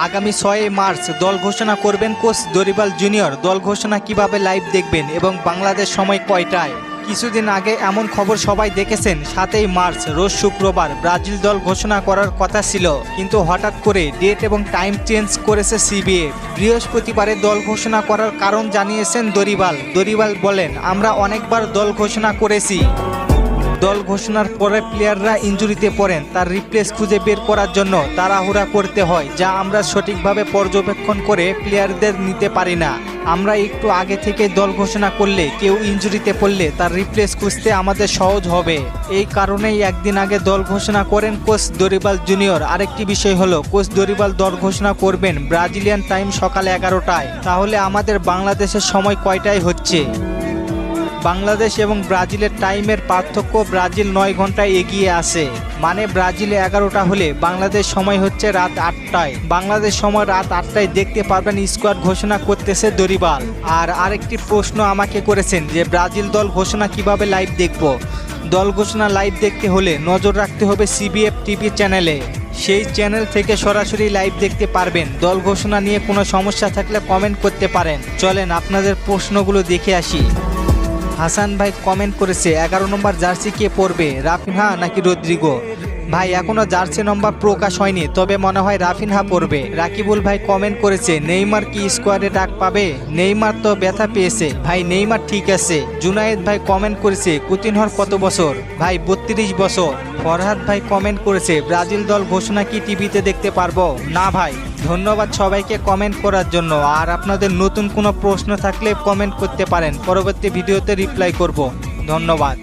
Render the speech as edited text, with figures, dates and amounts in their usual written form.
আগামী 6 মার্চ দল ঘোষণা করবেন কোচ দরিবাল জুনিয়র। দল ঘোষণা কিভাবে লাইভ দেখবেন এবং বাংলাদেশ সময় কয়টায়? কিছুদিন আগে এমন খবর সবাই দেখেছেন, 7 মার্চ রোজ শুক্রবার ব্রাজিল দল ঘোষণা করার কথা ছিল, কিন্তু হঠাৎ করে ডেট এবং টাইম চেঞ্জ করেছে সিবিএ। বৃহস্পতিবারে দল ঘোষণা করার কারণ জানিয়েছেন দরিবাল বলেন, আমরা অনেকবার দল ঘোষণা করেছি। দল ঘোষণার পরে প্লেয়াররা ইনজুরিতে পড়েন, তার রিপ্লেস খুঁজে বের করার জন্য তাড়াহুড়া করতে হয়, যা আমরা সঠিকভাবে পর্যবেক্ষণ করে প্লেয়ারদের নিতে পারি না। আমরা একটু আগে থেকে দল ঘোষণা করলে কেউ ইনজুরিতে পড়লে তার রিপ্লেস খুঁজতে আমাদের সহজ হবে। এই কারণেই একদিন আগে দল ঘোষণা করেন কোচ দরিবাল জুনিয়র। আরেকটি বিষয় হলো, কোচ দরিবাল দল ঘোষণা করবেন ব্রাজিলিয়ান টাইম সকাল 11টায়। তাহলে আমাদের বাংলাদেশের সময় কয়টায় হচ্ছে? বাংলাদেশ এবং ব্রাজিলের টাইমের পার্থক্য, ব্রাজিল 9 ঘন্টায় এগিয়ে আছে। মানে ব্রাজিলে 11টা হলে বাংলাদেশ সময় হচ্ছে রাত 8টায়। বাংলাদেশ সময় রাত 8টায় দেখতে পারবেন স্কোয়াড ঘোষণা করতেছে দরিবাল। আর আরেকটি প্রশ্ন আমাকে করেছেন যে ব্রাজিল দল ঘোষণা কিভাবে লাইভ দেখব। দল ঘোষণা লাইভ দেখতে হলে নজর রাখতে হবে সিবিএফ টিভি চ্যানেলে। সেই চ্যানেল থেকে সরাসরি লাইভ দেখতে পারবেন। দল ঘোষণা নিয়ে কোনো সমস্যা থাকলে কমেন্ট করতে পারেন। চলেন আপনাদের প্রশ্নগুলো দেখে আসি। হাসান ভাই কমেন্ট করেছে, 11 নম্বর জার্সি কে পরবে, রাফিনহা নাকি রদ্রিগো? ভাই এখনো জার্সি নম্বর প্রকাশ হয়নি, তবে মনে হয় রাফিনহা পরবে। রাকিবুল ভাই কমেন্ট করেছে, নেইমার কি স্কোয়াডে ডাক পাবে? নেইমার তো ব্যথা পেয়েছে। ভাই নেইমার ঠিক আছে। জুনায়েদ ভাই কমেন্ট করেছে, কুতিনহর কত বছর? ভাই 32 বছর। ফরহাদ ভাই কমেন্ট করেছে, ব্রাজিল দল ঘোষণা কি টিভিতে দেখতে পারবো? না ভাই। ধন্যবাদ সবাইকে কমেন্ট করার জন্য। আর আপনাদের নতুন কোনো প্রশ্ন থাকলে কমেন্ট করতে পারেন, পরবর্তী ভিডিওতে রিপ্লাই করব। ধন্যবাদ।